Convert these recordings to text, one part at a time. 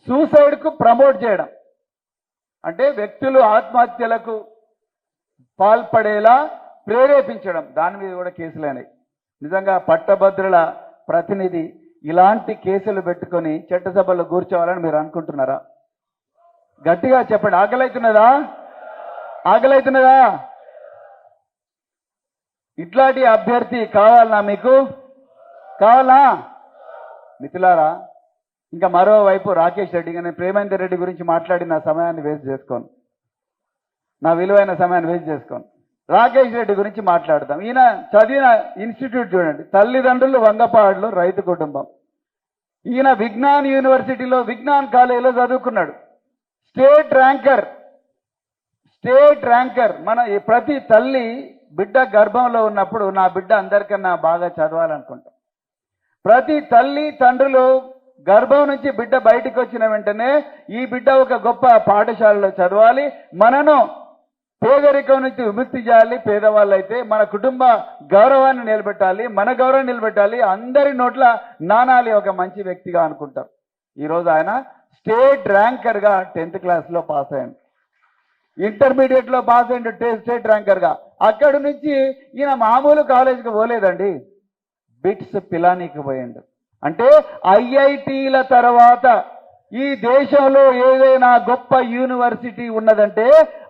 సూసైడ్కు promote చేయడం, అంటే వ్యక్తులు ఆత్మహత్యలకు పాల్పడేలా ప్రేరేపించడం, దాని మీద కూడా కేసులైనాయి. నిజంగా పట్టభద్రుల ప్రతినిధి ఇలాంటి కేసులు పెట్టుకొని చట్టసభలో కూర్చోవాలని మీరు అనుకుంటున్నారా? గట్టిగా చెప్పండి. ఆకలైతున్నదా? ఆకలైతున్నదా? ఇట్లాంటి అభ్యర్థి కావాలనా? మీకు కావాలా? మిత్రులారా, ఇంకా మరోవైపు రాకేష్ రెడ్డి, నేను ప్రేమేందర్ రెడ్డి గురించి మాట్లాడి నా సమయాన్ని వేస్ట్ చేసుకోను, నా విలువైన సమయాన్ని వేస్ట్ చేసుకోను. రాకేష్ రెడ్డి గురించి మాట్లాడదాం. ఈయన చదివిన ఇన్స్టిట్యూట్ చూడండి, తల్లిదండ్రులు వంగపాడులో, రైతు కుటుంబం. ఈయన విజ్ఞాన్ యూనివర్సిటీలో, విజ్ఞాన్ కాలేజీలో చదువుకున్నాడు. State ranker. మన ప్రతి తల్లి బిడ్డ గర్భంలో ఉన్నప్పుడు నా బిడ్డ అందరికన్నా బాగా చదవాలనుకుంటాం. ప్రతి తల్లి తండ్రులు గర్భం నుంచి బిడ్డ బయటికి వచ్చిన వెంటనే ఈ బిడ్డ ఒక గొప్ప పాఠశాలలో చదవాలి, మనను పేదరికం నుంచి విముక్తి చేయాలి, పేదవాళ్ళైతే మన కుటుంబ గౌరవాన్ని నిలబెట్టాలి, మన గౌరవాన్ని నిలబెట్టాలి, అందరి నోట్ల నానాలి ఒక మంచి వ్యక్తిగా అనుకుంటాం. ఈరోజు ఆయన స్టేట్ ర్యాంకర్గా 10th క్లాస్లో పాస్ అయ్యాడు, ఇంటర్మీడియట్లో పాస్ అయ్యాడు స్టేట్ ర్యాంకర్గా. అక్కడి నుంచి ఈయన మామూలు కాలేజీకి పోలేదండి, బిట్స్ పిలానీకి పోయిండు. అంటే ఐఐటీల తర్వాత ఈ దేశంలో ఏదైనా గొప్ప యూనివర్సిటీ ఉన్నదంటే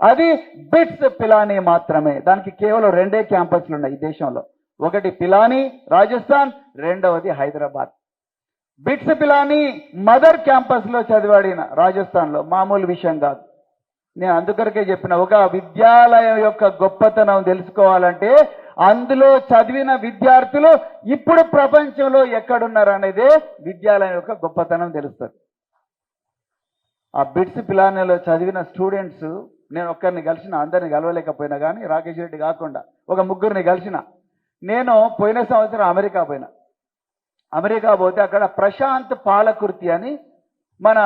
అది బిట్స్ పిలానీ మాత్రమే. దానికి కేవలం 2 క్యాంపస్లు ఉన్నాయి ఈ దేశంలో, ఒకటి పిలానీ రాజస్థాన్, రెండవది హైదరాబాద్. బిట్స్ పిలానీ మదర్ క్యాంపస్లో చదివాడిన రాజస్థాన్లో, మామూలు విషయం కాదు. నేను అందుకొరకే చెప్పిన, ఒక విద్యాలయం యొక్క గొప్పతనం తెలుసుకోవాలంటే అందులో చదివిన విద్యార్థులు ఇప్పుడు ప్రపంచంలో ఎక్కడున్నారు అనేదే విద్యాలయం యొక్క గొప్పతనం తెలుస్తుంది. ఆ బిట్స్ పిలానీలో చదివిన స్టూడెంట్స్, నేను ఒక్కరిని కలిసిన, అందరిని కలవలేకపోయినా కానీ రాకేష్ రెడ్డి కాకుండా ఒక 3గురిని కలిసిన. నేను పోయిన సంవత్సరం అమెరికా పోతే అక్కడ ప్రశాంత్ పాలకుర్తి అని, మన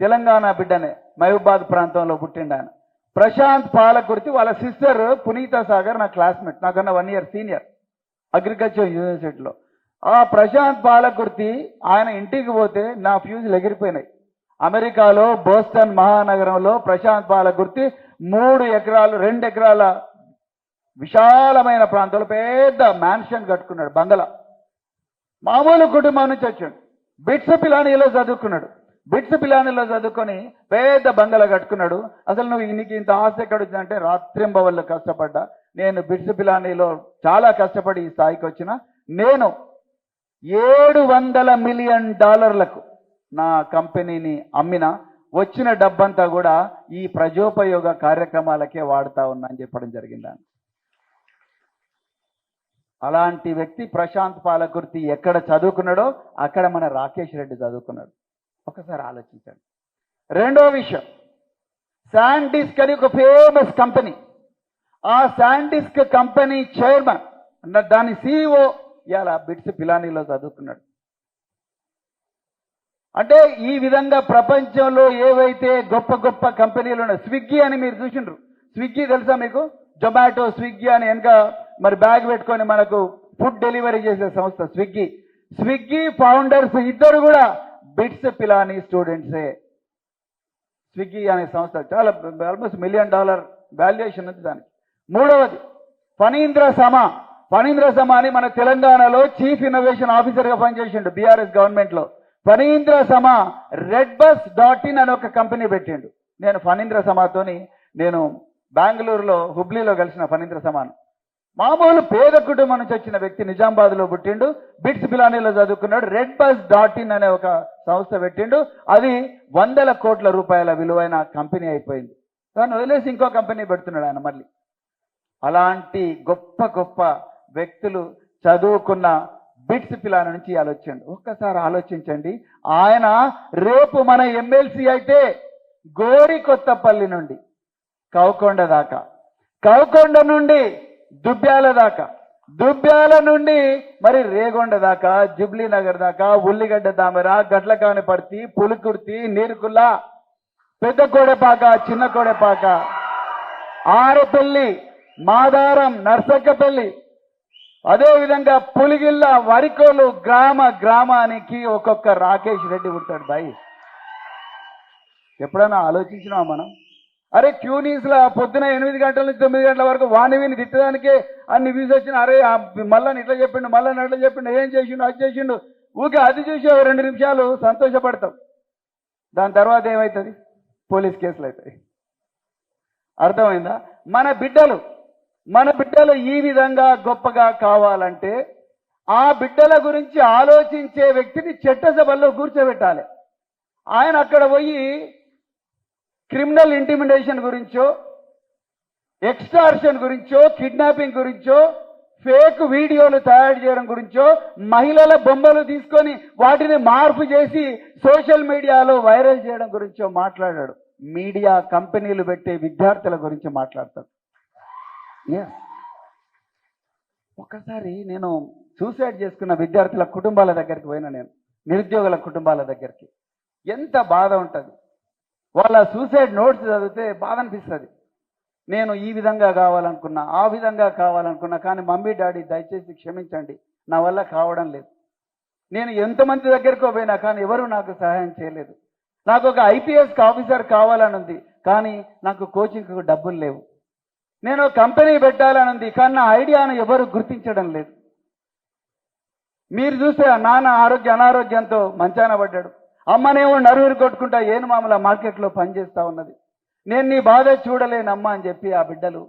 తెలంగాణ బిడ్డనే, మహబూబాద్ ప్రాంతంలో పుట్టిండు ఆయన. ప్రశాంత్ పాలకుర్తి వాళ్ళ సిస్టర్ పునీత సాగర్ నా క్లాస్మేట్, నాకన్నా 1 year సీనియర్ అగ్రికల్చర్ యూనివర్సిటీలో. ఆ ప్రశాంత్ పాలకుర్తి ఆయన ఇంటికి పోతే నా ఫ్యూజులు ఎగిరిపోయినాయి. అమెరికాలో బోస్టన్ మహానగరంలో ప్రశాంత్ పాలకుర్తి 3 ఎకరాలు 2 ఎకరాల విశాలమైన ప్రాంతంలో పెద్ద మ్యాన్షన్ కట్టుకున్నాడు, బంగళా. మామూలు కుటుంబం నుంచి వచ్చాడు, బిట్స్ పిలానీలో చదువుకున్నాడు. బిట్స్ పిలానీలో చదువుకొని పెద్ద బంగళా కట్టుకున్నాడు. అసలు నీకు ఇంత ఆస్తి ఎక్కడ వచ్చిందంటే రాత్రింబవళ్ళు కష్టపడ్డా. నేను బిట్స్ పిలానీలో చాలా కష్టపడి ఈ స్థాయికి వచ్చిన. నేను $700 million నా కంపెనీని అమ్మిన, వచ్చిన డబ్బంతా కూడా ఈ ప్రజోపయోగ కార్యక్రమాలకే వాడుతా ఉన్నా అని చెప్పడం జరిగింది. అలాంటి వ్యక్తి ప్రశాంత్ పాలకుర్తి ఎక్కడ చదువుకున్నాడో అక్కడ మన రాకేష్ రెడ్డి చదువుకున్నాడు. ఒకసారి ఆలోచించండి. రెండో విషయం, శాండిస్క్ అని ఒక ఫేమస్ కంపెనీ. ఆ శాండిస్క్ కంపెనీ చైర్మన్, దాని CEO ఇలా బిట్స్ పిలానీలో చదువుకున్నాడు. అంటే ఈ విధంగా ప్రపంచంలో ఏవైతే గొప్ప గొప్ప కంపెనీలు ఉన్నాయి, స్విగ్గీ అని మీరు చూసిండ్రు. స్విగ్గీ తెలుసా మీకు? జొమాటో, స్విగ్గీ అని వెనక మరి బ్యాగ్ పెట్టుకొని మనకు ఫుడ్ డెలివరీ చేసే సంస్థ స్విగ్గీ ఫౌండర్స్ ఇద్దరు కూడా బిట్స్ పిలానీ స్టూడెంట్సే. స్విగ్గీ అనే సంస్థ చాలా ఆల్మోస్ట్ $1 million వాల్యుయేషన్ ఉంది దానికి. మూడవది ఫణీంద్ర సమా అని మన తెలంగాణలో చీఫ్ ఇన్నోవేషన్ ఆఫీసర్గా పనిచేసిండు బీఆర్ఎస్ గవర్నమెంట్లో. ఫణీంద్ర సమా redbus.in అని ఒక కంపెనీ పెట్టిండు. నేను ఫణీంద్ర సమాతోని నేను బెంగళూరులో హుబ్లీలో కలిసిన ఫణీంద్ర సమాను. మామూలు పేద కుటుంబం నుంచి వచ్చిన వ్యక్తి, నిజామాబాద్లో పుట్టిండు, బిట్స్ పిలానీలో చదువుకున్నాడు. redbus.in అనే ఒక సంస్థ పెట్టిండు. అది $100 కోట్ల విలువైన కంపెనీ అయిపోయింది. దాన్ని వదిలేసి ఇంకో కంపెనీ పెడుతున్నాడు ఆయన మళ్ళీ. అలాంటి గొప్ప గొప్ప వ్యక్తులు చదువుకున్న బిట్స్ పిలానీ నుంచి ఆలోచించండి. ఒక్కసారి ఆలోచించండి. ఆయన రేపు మన ఎమ్మెల్సీ అయితే గోరికొత్తపల్లి నుండి కౌకొండ దాకా, కౌకొండ నుండి దుబ్బ్యాల దాకా, దుబ్బ్యాల నుండి మరి రేగొండ దాకా, జుబ్లీ నగర్ దాకా, ఉల్లిగడ్డ దామెర, గట్లకానిపర్తి, పులికుర్తి, నీరుకుల్ల, పెద్ద కోడెపాక, చిన్న కోడెపాక, ఆరపల్లి, మాదారం, నర్సక్కపల్లి, అదేవిధంగా పులిగిల్ల, వరికోలు, గ్రామానికి ఒక్కొక్క రాకేష్ రెడ్డి ఉంటాడు బాయ్. ఎప్పుడైనా ఆలోచించినావా మనం? అరే క్యూనీస్లో పొద్దున 8 గంటల నుంచి 9 గంటల వరకు వాని విని తిట్టడానికే అన్ని వ్యూస్ వచ్చిన. అరే మళ్ళీ ఇట్లా చెప్పిండు, మళ్ళీ అట్లా చెప్పిండు, ఏం చేసిండు, అది చేసిండు, ఊకే అది చూసి 2 నిమిషాలు సంతోషపడతాం. దాని తర్వాత ఏమవుతుంది? పోలీస్ కేసులు అవుతాయి. అర్థమైందా? మన బిడ్డలు ఈ విధంగా గొప్పగా కావాలంటే ఆ బిడ్డల గురించి ఆలోచించే వ్యక్తిని చట్టసభల్లో కూర్చోబెట్టాలి. ఆయన అక్కడ పోయి క్రిమినల్ ఇంటిమిడేషన్ గురించో, ఎక్స్టార్షన్ గురించో, కిడ్నాపింగ్ గురించో, ఫేక్ వీడియోలు తయారు చేయడం గురించో, మహిళల బొమ్మలు తీసుకొని వాటిని మార్పు చేసి సోషల్ మీడియాలో వైరల్ చేయడం గురించో మాట్లాడాడు. మీడియా కంపెనీలు పెట్టే విద్యార్థుల గురించి మాట్లాడతాడు. ఒకసారి నేను సూసైడ్ చేసుకున్న విద్యార్థుల కుటుంబాల దగ్గరికి పోయినా, నేను నిరుద్యోగుల కుటుంబాల దగ్గరికి. ఎంత బాధ ఉంటుంది. వాళ్ళ సూసైడ్ నోట్స్ చదివితే బాధ అనిపిస్తుంది. నేను ఈ విధంగా కావాలనుకున్నా, ఆ విధంగా కావాలనుకున్నా, కానీ మమ్మీ డాడీ దయచేసి క్షమించండి, నా వల్ల కావడం లేదు. నేను ఎంతమంది దగ్గరికో పోయినా కానీ ఎవరు నాకు సహాయం చేయలేదు. నాకు ఒక ఐపీఎస్ ఆఫీసర్ కావాలని ఉంది, కానీ నాకు కోచింగ్కు డబ్బులు లేవు. నేను కంపెనీ పెట్టాలని ఉంది, కానీ నా ఐడియాను ఎవరు గుర్తించడం లేదు. మీరు చూస్తే నాన్న అనారోగ్యంతో మంచాన పడ్డాడు, అమ్మనేమో నరువురు కొట్టుకుంటా ఏను మామూలు మార్కెట్లో పనిచేస్తూ ఉన్నది. నేను నీ బాధ చూడలేనమ్మా అని చెప్పి ఆ బిడ్డలు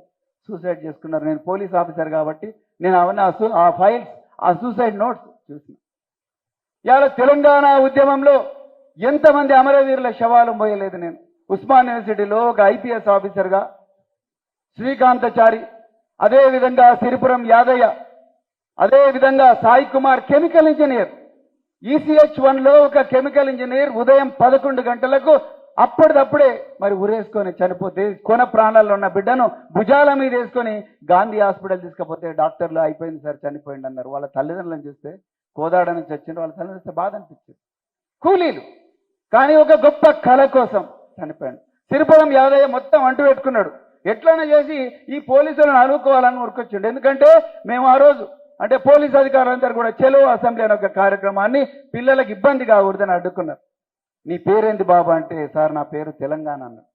సూసైడ్ చేసుకున్నారు. నేను పోలీస్ ఆఫీసర్ కాబట్టి నేను అవన్నీ ఆ ఫైల్స్, ఆ సూసైడ్ నోట్స్ చూసిన. ఇవాళ తెలంగాణ ఉద్యమంలో ఎంతమంది అమరవీరుల శవాలు మోయలేదు. నేను ఉస్మాన్ యూనివర్సిటీలో ఒక ఐపీఎస్ ఆఫీసర్గా శ్రీకాంతచారి, అదేవిధంగా సిరిపురం యాదయ్య, అదేవిధంగా సాయి కుమార్ కెమికల్ ఇంజనీర్, ECH1లో ఒక కెమికల్ ఇంజనీర్ ఉదయం 11 గంటలకు అప్పటిదప్పుడే మరి ఉరేసుకొని చనిపోతే, కొన ప్రాణాల్లో ఉన్న బిడ్డను భుజాల మీద వేసుకొని గాంధీ హాస్పిటల్ తీసుకపోతే డాక్టర్లు అయిపోయింది సార్ చనిపోయింది అన్నారు. వాళ్ళ తల్లిదండ్రులను చూస్తే కోదాడ నుంచి వచ్చిండ్రు, వాళ్ళ తల్లిదండ్రులు చూస్తే బాధ అనిపించింది. కూలీలు, కానీ ఒక గొప్ప కళ కోసం చనిపోయాడు. సిరిపురం యాదయ్య మొత్తం అంటు పెట్టుకున్నాడు. ఎట్లైనా చేసి ఈ పోలీసులను అనుకోవాలని ఉరికొచ్చిండు. ఎందుకంటే మేము ఆ రోజు అంటే పోలీస్ అధికారులందరూ కూడా చెలో అసెంబ్లీ అనే ఒక కార్యక్రమాన్ని పిల్లలకు ఇబ్బంది కాకూడదని అడ్డుకున్నారు. నీ పేరేంటి బాబా అంటే, సార్ నా పేరు తెలంగాణ అన్నాడు.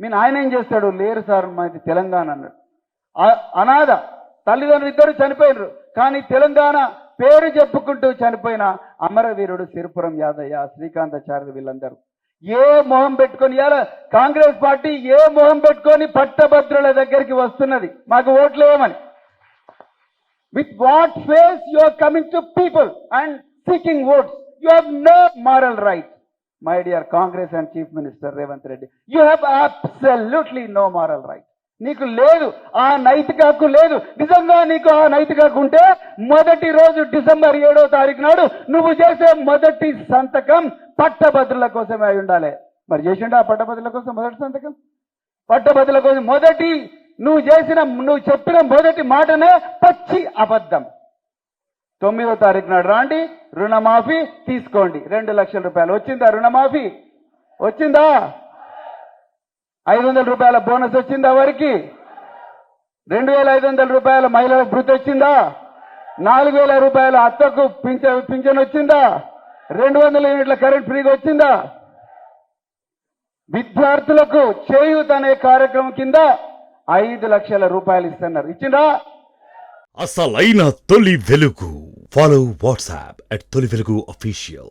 మీ నాయన ఏం చేస్తాడు? లేరు సార్ మాది తెలంగాణ అన్నాడు. అనాథ తల్లిదండ్రులు ఇద్దరు చనిపోయినారు, కానీ తెలంగాణ పేరు చెప్పుకుంటూ చనిపోయిన అమరవీరుడు సిరిపురం యాదయ్య, శ్రీకాంతాచార్య, వీళ్ళందరూ ఏ మొహం పెట్టుకొని, ఇలా కాంగ్రెస్ పార్టీ ఏ మొహం పెట్టుకొని పట్టభద్రుల దగ్గరికి వస్తున్నది మాకు ఓట్లు వేయమని? With what face you are coming to people and seeking votes? You have no moral right, my dear Congress and Chief Minister Revanth Reddy. You have absolutely no moral right. నీకు లేదు, ఆ నైతిక హక్కు లేదు. నిజంగా నీకు ఆ నైతిక హక్కు ఉంటే మొదటి రోజు డిసెంబర్ 7వ తారీఖు నాడు నువ్వు చేసే మొదటి సంతకం పట్టభద్రుల కోసమే అయి ఉండాలి. మరి చేసిండు ఆ పట్టభద్రుల కోసం మొదటి సంతకం? పట్టభద్రుల కోసం నువ్వు చెప్పిన మొదటి మాటనే పచ్చి అబద్ధం. 9వ తారీఖు నాడు రాండి, రుణమాఫీ తీసుకోండి, 2 లక్షల రూపాయలు. వచ్చిందా రుణమాఫీ? వచ్చిందా? 500 రూపాయల బోనస్ వచ్చిందా? వారికి 2500 రూపాయల మహిళల భృతి వచ్చిందా? 4000 రూపాయల అత్తకు పింఛన్ వచ్చిందా? 200 యూనిట్ల కరెంట్ ఫ్రీగా వచ్చిందా? విద్యార్థులకు చేయూత్ అనే కార్యక్రమం కింద 5 లక్షల రూపాయలు ఇస్తున్నారు. ఇచ్చిందా? అసలైన తొలి వెలుగు. ఫాలో వాట్సాప్ @తొలి వెలుగు అఫీషియల్.